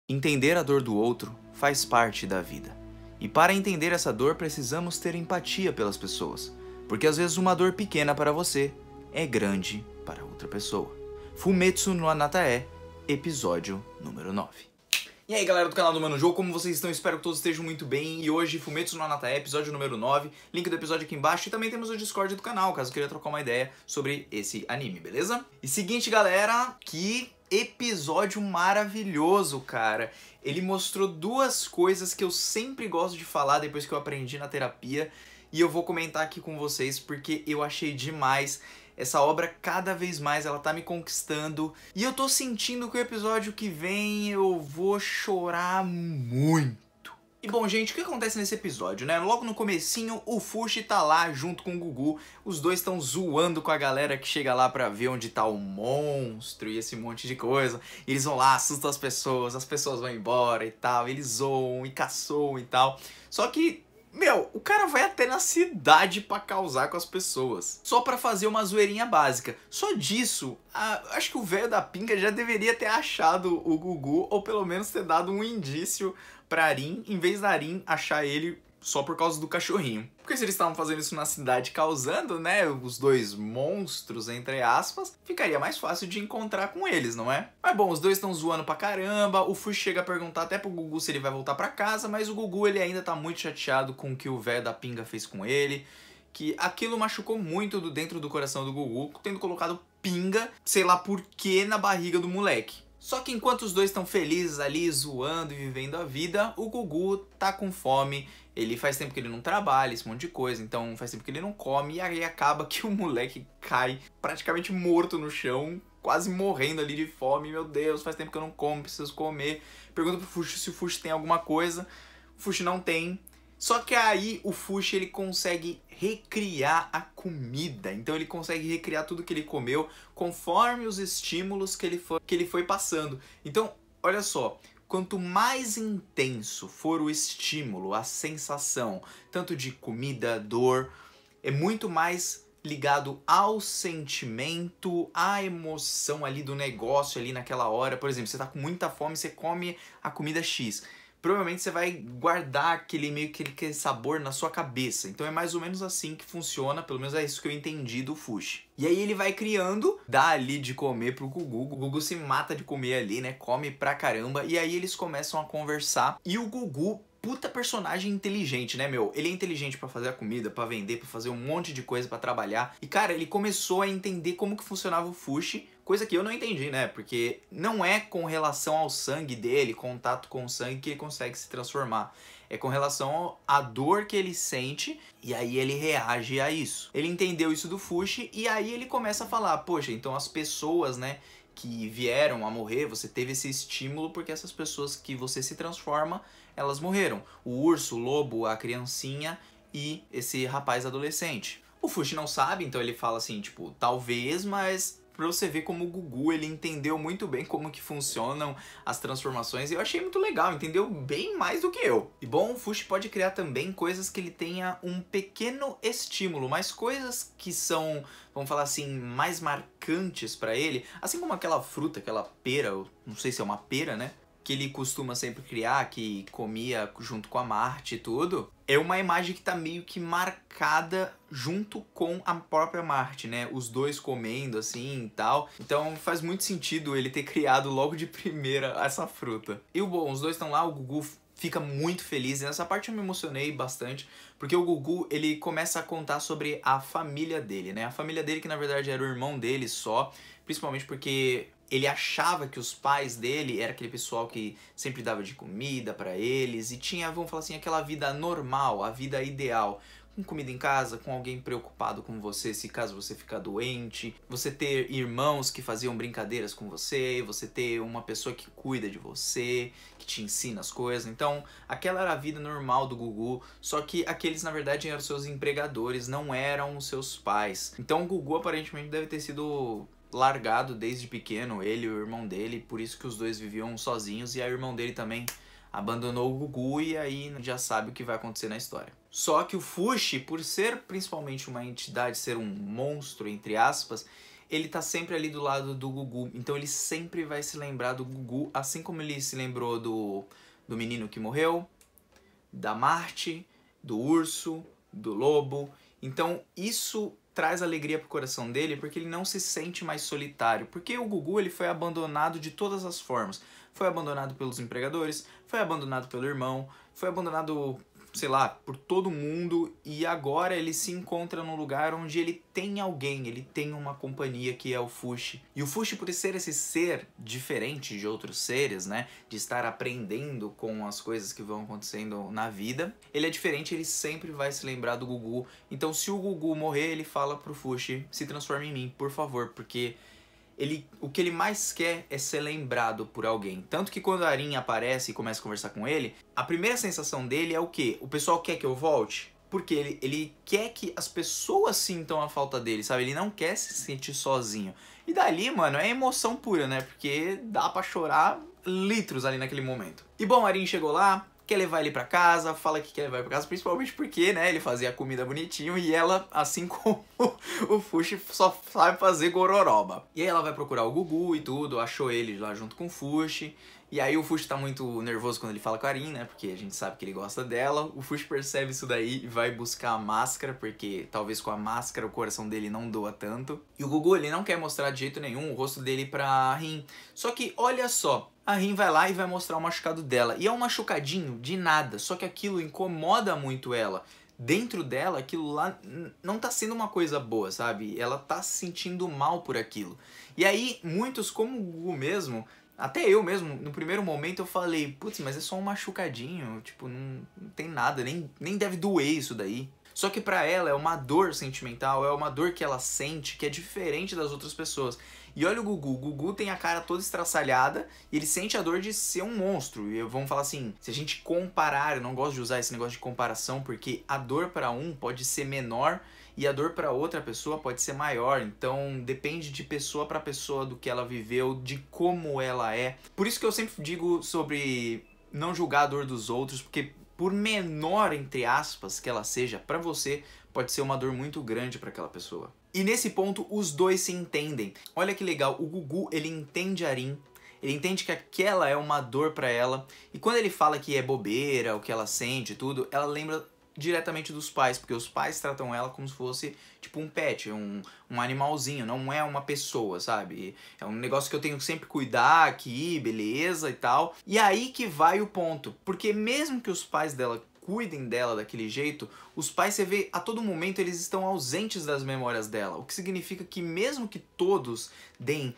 Entender a dor do outro faz parte da vida. E para entender essa dor precisamos ter empatia pelas pessoas, porque às vezes uma dor pequena para você é grande para outra pessoa. Fumetsu no Anatae, episódio número 9. E aí galera do canal do Mano Jogo, como vocês estão? Espero que todos estejam muito bem. E hoje, Fumetsu no Anatae, episódio número 9. Link do episódio aqui embaixo. E também temos o Discord do canal, caso queira trocar uma ideia sobre esse anime, beleza? E seguinte galera, que episódio maravilhoso, cara. Ele mostrou duas coisas que eu sempre gosto de falar depois que eu aprendi na terapia. E eu vou comentar aqui com vocês porque eu achei demais. Essa obra, cada vez mais, ela tá me conquistando. E eu tô sentindo que o episódio que vem eu vou chorar muito. E bom, gente, o que acontece nesse episódio, né? Logo no comecinho, o Fushi tá lá junto com o Gugu. Os dois estão zoando com a galera que chega lá pra ver onde tá o monstro e esse monte de coisa. E eles vão lá, assustam as pessoas vão embora e tal. Eles zoam e caçoam e tal. Só que... meu, o cara vai até na cidade pra causar com as pessoas. Só pra fazer uma zoeirinha básica. Só disso, acho que o velho da pinga já deveria ter achado o Gugu, ou pelo menos ter dado um indício pra Arin, em vez da Arin achar ele só por causa do cachorrinho. Porque se eles estavam fazendo isso na cidade causando, né, os dois monstros, entre aspas, ficaria mais fácil de encontrar com eles, não é? Mas bom, os dois estão zoando pra caramba, o Fushi chega a perguntar até pro Gugu se ele vai voltar pra casa, mas o Gugu ele ainda tá muito chateado com o que o velho da pinga fez com ele, que aquilo machucou muito dentro do coração do Gugu, tendo colocado pinga, sei lá por que, na barriga do moleque. Só que enquanto os dois estão felizes ali, zoando e vivendo a vida, o Gugu tá com fome, ele faz tempo que ele não trabalha, esse monte de coisa, então faz tempo que ele não come, e aí acaba que o moleque cai praticamente morto no chão, quase morrendo ali de fome. Meu Deus, faz tempo que eu não como, preciso comer. Pergunta pro Fushi se o Fushi tem alguma coisa, o Fushi não tem. Só que aí o Fushi ele consegue recriar a comida, então ele consegue recriar tudo que ele comeu conforme os estímulos que ele foi passando. Então, olha só, quanto mais intenso for o estímulo, a sensação, tanto de comida, dor, é muito mais ligado ao sentimento, à emoção ali do negócio ali naquela hora. Por exemplo, você tá com muita fome, você come a comida X. Provavelmente você vai guardar aquele sabor na sua cabeça. Então é mais ou menos assim que funciona, pelo menos é isso que eu entendi do Fushi. E aí ele vai criando, dá ali de comer pro Gugu. O Gugu se mata de comer ali, né? Come pra caramba. E aí eles começam a conversar. E o Gugu, puta personagem inteligente, né, meu? Ele é inteligente pra fazer a comida, pra vender, pra fazer um monte de coisa, pra trabalhar. E, cara, ele começou a entender como que funcionava o Fushi, coisa que eu não entendi, né? Porque não é com relação ao sangue dele, contato com o sangue, que ele consegue se transformar. É com relação à dor que ele sente, e aí ele reage a isso. Ele entendeu isso do Fushi, e aí ele começa a falar, poxa, então as pessoas, né, que vieram a morrer, você teve esse estímulo porque essas pessoas que você se transforma, elas morreram. O urso, o lobo, a criancinha e esse rapaz adolescente. O Fushi não sabe, então ele fala assim, tipo, talvez, mas pra você ver como o Gugu, ele entendeu muito bem como que funcionam as transformações. E eu achei muito legal, entendeu bem mais do que eu. E bom, o Fushi pode criar também coisas que ele tenha um pequeno estímulo, mas coisas que são, vamos falar assim, mais marcantes pra ele. Assim como aquela fruta, aquela pera, não sei se é uma pera, né? Que ele costuma sempre criar, que comia junto com a Marty e tudo, é uma imagem que tá meio que marcada junto com a própria Marty, né? Os dois comendo assim e tal. Então faz muito sentido ele ter criado logo de primeira essa fruta. E bom, os dois estão lá, o Gugu fica muito feliz. E nessa parte eu me emocionei bastante, porque o Gugu, ele começa a contar sobre a família dele, né? A família dele que na verdade era o irmão dele só, principalmente porque ele achava que os pais dele era aquele pessoal que sempre dava de comida pra eles e tinha, vamos falar assim, aquela vida normal, a vida ideal. Com comida em casa, com alguém preocupado com você se caso você ficar doente, você ter irmãos que faziam brincadeiras com você, você ter uma pessoa que cuida de você, que te ensina as coisas. Então, aquela era a vida normal do Gugu, só que aqueles na verdade eram seus empregadores, não eram os seus pais. Então o Gugu aparentemente deve ter sido largado desde pequeno, ele e o irmão dele, por isso que os dois viviam sozinhos, e aí o irmão dele também abandonou o Gugu, e aí já sabe o que vai acontecer na história. Só que o Fushi, por ser principalmente uma entidade, ser um monstro, entre aspas, ele tá sempre ali do lado do Gugu. Então ele sempre vai se lembrar do Gugu, assim como ele se lembrou do menino que morreu, da Marte, do urso, do lobo. Então isso traz alegria pro coração dele, porque ele não se sente mais solitário. Porque o Gugu, ele foi abandonado de todas as formas. Foi abandonado pelos empregadores, foi abandonado pelo irmão, foi abandonado, sei lá, por todo mundo, e agora ele se encontra num lugar onde ele tem alguém, ele tem uma companhia, que é o Fushi. E o Fushi, por ser esse ser diferente de outros seres, né, de estar aprendendo com as coisas que vão acontecendo na vida, ele é diferente, ele sempre vai se lembrar do Gugu. Então se o Gugu morrer, ele fala pro Fushi: se transforme em mim, por favor, porque o que ele mais quer é ser lembrado por alguém. Tanto que quando a Arin aparece e começa a conversar com ele, a primeira sensação dele é o quê? O pessoal quer que eu volte? Porque ele quer que as pessoas sintam a falta dele, sabe? Ele não quer se sentir sozinho. E dali, mano, é emoção pura, né? Porque dá pra chorar litros ali naquele momento. E bom, a Arin chegou lá, quer levar ele pra casa, fala que quer levar ele pra casa, principalmente porque, né, ele fazia a comida bonitinho e ela, assim como o Fushi, só sabe fazer gororoba. E aí ela vai procurar o Gugu e tudo, achou ele lá junto com o Fushi. E aí o Fushi tá muito nervoso quando ele fala com a Arin, né, porque a gente sabe que ele gosta dela. O Fushi percebe isso daí e vai buscar a máscara, porque talvez com a máscara o coração dele não doa tanto. E o Gugu, ele não quer mostrar de jeito nenhum o rosto dele pra Arin. Só que, olha só, a Rin vai lá e vai mostrar o machucado dela. E é um machucadinho de nada, só que aquilo incomoda muito ela. Dentro dela, aquilo lá não tá sendo uma coisa boa, sabe? Ela tá se sentindo mal por aquilo. E aí, muitos, como o Gugu mesmo, até eu mesmo, no primeiro momento eu falei: putz, mas é só um machucadinho, tipo, não tem nada, nem deve doer isso daí. Só que pra ela é uma dor sentimental, é uma dor que ela sente que é diferente das outras pessoas. E olha o Gugu tem a cara toda estraçalhada e ele sente a dor de ser um monstro. E vamos falar assim, se a gente comparar, eu não gosto de usar esse negócio de comparação, porque a dor para um pode ser menor e a dor para outra pessoa pode ser maior. Então depende de pessoa para pessoa, do que ela viveu, de como ela é. Por isso que eu sempre digo sobre não julgar a dor dos outros, porque por menor, entre aspas, que ela seja, para você, pode ser uma dor muito grande para aquela pessoa. E nesse ponto, os dois se entendem. Olha que legal, o Gugu, ele entende a Arin, ele entende que aquela é uma dor para ela, e quando ele fala que é bobeira, o que ela sente e tudo, ela lembra diretamente dos pais, porque os pais tratam ela como se fosse tipo um pet, um animalzinho, não é uma pessoa, sabe? É um negócio que eu tenho que sempre cuidar aqui, beleza e tal. E aí que vai o ponto, porque mesmo que os pais dela cuidem dela daquele jeito, os pais, você vê, a todo momento eles estão ausentes das memórias dela, o que significa que mesmo que todos deem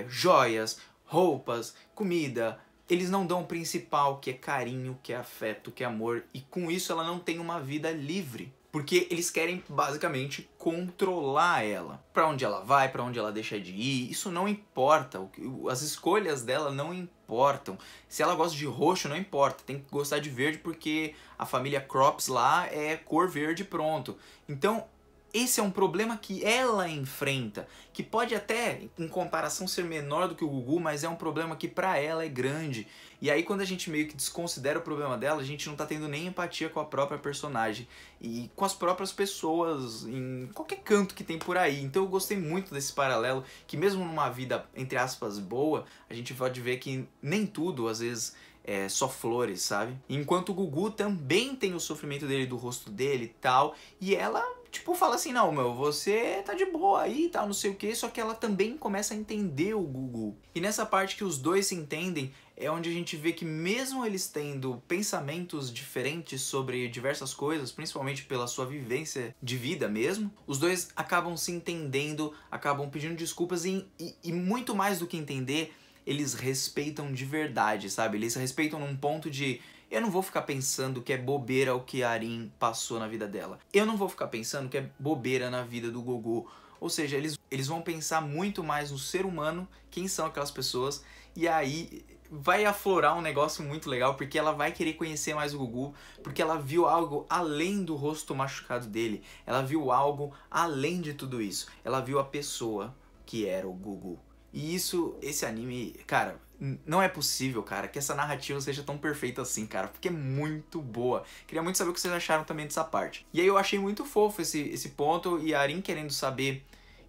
joias, roupas, comida, eles não dão o principal, que é carinho, que é afeto, que é amor, e com isso ela não tem uma vida livre. Porque eles querem basicamente controlar ela. Pra onde ela vai, pra onde ela deixa de ir, isso não importa. As escolhas dela não importam. Se ela gosta de roxo, não importa. Tem que gostar de verde porque a família Crops lá é cor verde e pronto. Então, esse é um problema que ela enfrenta, que pode até, em comparação, ser menor do que o Gugu, mas é um problema que pra ela é grande. E aí quando a gente meio que desconsidera o problema dela, a gente não tá tendo nem empatia com a própria personagem e com as próprias pessoas em qualquer canto que tem por aí. Então eu gostei muito desse paralelo, que mesmo numa vida, entre aspas, boa, a gente pode ver que nem tudo, às vezes, é só flores, sabe? Enquanto o Gugu também tem o sofrimento dele, do rosto dele e tal, e ela, tipo, fala assim: não, meu, você tá de boa aí e tal, não sei o que, só que ela também começa a entender o Gugu. E nessa parte que os dois se entendem, é onde a gente vê que mesmo eles tendo pensamentos diferentes sobre diversas coisas, principalmente pela sua vivência de vida mesmo, os dois acabam se entendendo, acabam pedindo desculpas e muito mais do que entender, eles respeitam de verdade, sabe? Eles respeitam num ponto de: eu não vou ficar pensando que é bobeira o que a Arin passou na vida dela. Eu não vou ficar pensando que é bobeira na vida do Gugu. Ou seja, eles vão pensar muito mais no ser humano, quem são aquelas pessoas, e aí vai aflorar um negócio muito legal, porque ela vai querer conhecer mais o Gugu, porque ela viu algo além do rosto machucado dele, ela viu algo além de tudo isso, ela viu a pessoa que era o Gugu. E isso, esse anime, cara, não é possível, cara, que essa narrativa seja tão perfeita assim, cara, porque é muito boa. Queria muito saber o que vocês acharam também dessa parte. E aí eu achei muito fofo esse ponto, e a Arin querendo saber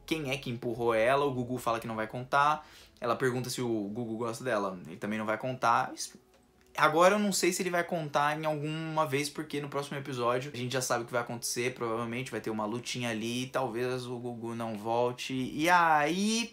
quem é que empurrou ela, o Gugu fala que não vai contar, ela pergunta se o Gugu gosta dela, ele também não vai contar. Agora eu não sei se ele vai contar em alguma vez, porque no próximo episódio a gente já sabe o que vai acontecer, provavelmente vai ter uma lutinha ali, talvez o Gugu não volte, e aí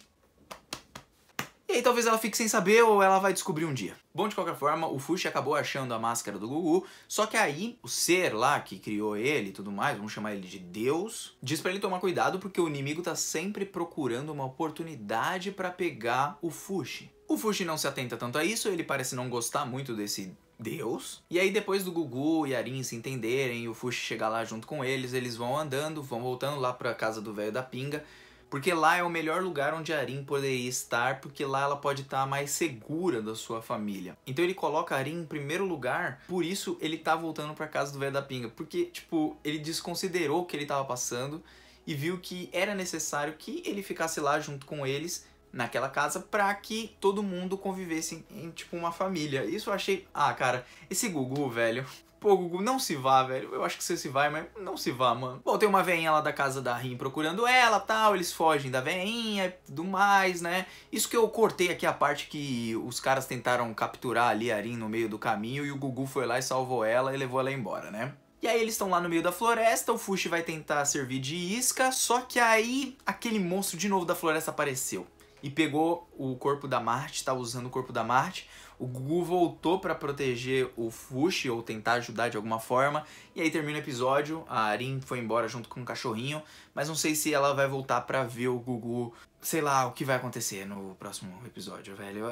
talvez ela fique sem saber ou ela vai descobrir um dia. Bom, de qualquer forma, o Fushi acabou achando a máscara do Gugu, só que aí o ser lá que criou ele e tudo mais, vamos chamar ele de Deus, diz pra ele tomar cuidado porque o inimigo tá sempre procurando uma oportunidade pra pegar o Fushi. O Fushi não se atenta tanto a isso, ele parece não gostar muito desse Deus. E aí depois do Gugu e Arin se entenderem e o Fushi chegar lá junto com eles vão andando, vão voltando lá pra casa do velho da pinga, porque lá é o melhor lugar onde a Arin poderia estar, porque lá ela pode estar mais segura da sua família. Então ele coloca a Arin em primeiro lugar, por isso ele tá voltando pra casa do velho da pinga, porque, tipo, ele desconsiderou o que ele tava passando e viu que era necessário que ele ficasse lá junto com eles, naquela casa, pra que todo mundo convivesse em, tipo, uma família. Isso eu achei... Ah, cara, esse Gugu, velho... Pô, Gugu, não se vá, velho. Eu acho que você se vai, mas não se vá, mano. Bom, tem uma veinha lá da casa da Rin procurando ela, tal. Eles fogem da veinha e tudo mais, né? Isso que eu cortei aqui a parte que os caras tentaram capturar ali a Rin no meio do caminho e o Gugu foi lá e salvou ela e levou ela embora, né? E aí eles estão lá no meio da floresta, o Fushi vai tentar servir de isca, só que aí aquele monstro de novo da floresta apareceu e pegou o corpo da Marty, tá usando o corpo da Marty. O Gugu voltou pra proteger o Fushi, ou tentar ajudar de alguma forma. E aí termina o episódio, a Arin foi embora junto com o cachorrinho. Mas não sei se ela vai voltar pra ver o Gugu. Sei lá o que vai acontecer no próximo episódio, velho.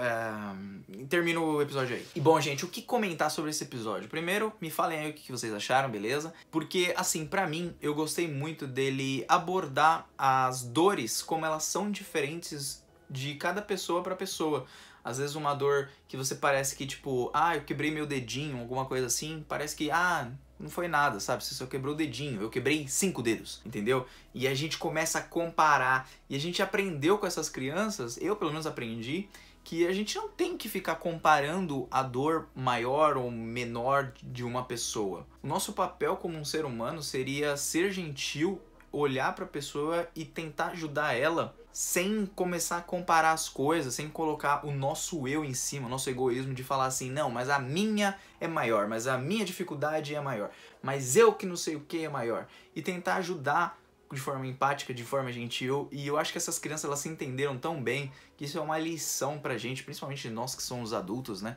Termina o episódio aí. E bom, gente, o que comentar sobre esse episódio? Primeiro, me falem aí o que vocês acharam, beleza? Porque, assim, pra mim, eu gostei muito dele abordar as dores como elas são diferentes de cada pessoa pra pessoa. Às vezes uma dor que você parece que, tipo, ah, eu quebrei meu dedinho, alguma coisa assim, parece que, ah, não foi nada, sabe? Você só quebrou o dedinho, eu quebrei 5 dedos, entendeu? E a gente começa a comparar, e a gente aprendeu com essas crianças, eu pelo menos aprendi, que a gente não tem que ficar comparando a dor maior ou menor de uma pessoa. O nosso papel como um ser humano seria ser gentil, olhar para a pessoa e tentar ajudar ela sem começar a comparar as coisas, sem colocar o nosso eu em cima, o nosso egoísmo de falar assim, não, mas a minha é maior, mas a minha dificuldade é maior, mas eu que não sei o que é maior. E tentar ajudar de forma empática, de forma gentil, e eu acho que essas crianças elas se entenderam tão bem que isso é uma lição pra gente, principalmente nós que somos adultos, né?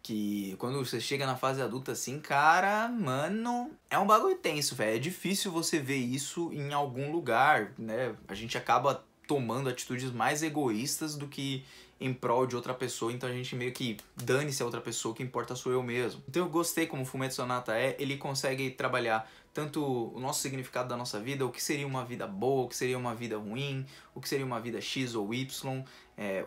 Que quando você chega na fase adulta assim, cara, mano, é um bagulho tenso, velho. É difícil você ver isso em algum lugar, né? A gente acaba tomando atitudes mais egoístas do que em prol de outra pessoa, então a gente meio que dane-se a outra pessoa, o que importa sou eu mesmo. Então eu gostei como o Fumetsu Sonata ele consegue trabalhar tanto o nosso significado da nossa vida, o que seria uma vida boa, o que seria uma vida ruim, o que seria uma vida X ou Y,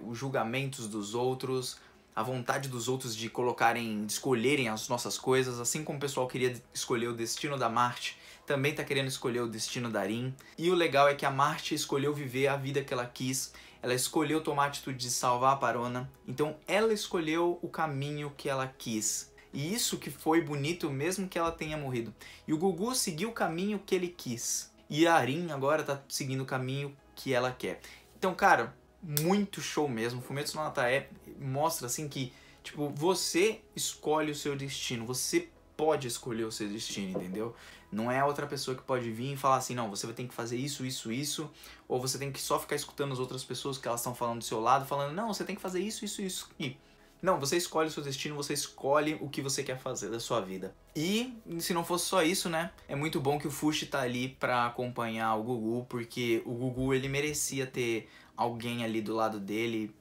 os julgamentos dos outros, a vontade dos outros de colocarem, de escolherem as nossas coisas, assim como o pessoal queria escolher o destino da Marty, também tá querendo escolher o destino da Arin. E o legal é que a Marty escolheu viver a vida que ela quis, ela escolheu tomar a atitude de salvar a Parona, então ela escolheu o caminho que ela quis. E isso que foi bonito mesmo que ela tenha morrido. E o Gugu seguiu o caminho que ele quis. E a Arin agora tá seguindo o caminho que ela quer. Então, cara, muito show mesmo. Fumetsu no Natae mostra assim que, tipo, você escolhe o seu destino. Você pode escolher o seu destino, entendeu? Não é outra pessoa que pode vir e falar assim, não, você vai ter que fazer isso, isso, isso, ou você tem que só ficar escutando as outras pessoas que elas estão falando do seu lado, falando, não, você tem que fazer isso, isso, isso aqui. Não, você escolhe o seu destino, você escolhe o que você quer fazer da sua vida. E, se não fosse só isso, né, é muito bom que o Fushi tá ali pra acompanhar o Gugu, porque o Gugu, ele merecia ter alguém ali do lado dele,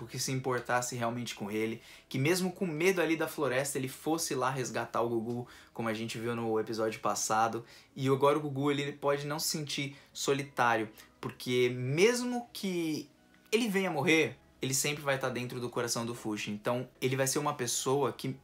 que se importasse realmente com ele, que mesmo com medo ali da floresta, ele fosse lá resgatar o Gugu, como a gente viu no episódio passado. E agora o Gugu, ele pode não se sentir solitário, porque mesmo que ele venha morrer, ele sempre vai estar dentro do coração do Fushi. Então ele vai ser uma pessoa que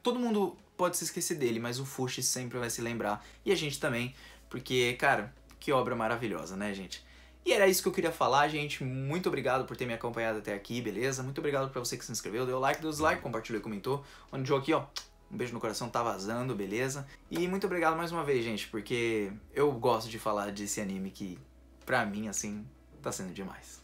todo mundo pode se esquecer dele, mas o Fushi sempre vai se lembrar. E a gente também, porque, cara, que obra maravilhosa, né, gente? E era isso que eu queria falar, gente. Muito obrigado por ter me acompanhado até aqui, beleza? Muito obrigado pra você que se inscreveu, deu like, deu dislike, compartilhou e comentou. O Joe aqui, ó, um beijo no coração, tá vazando, beleza? E muito obrigado mais uma vez, gente, porque eu gosto de falar desse anime que, pra mim, assim, tá sendo demais.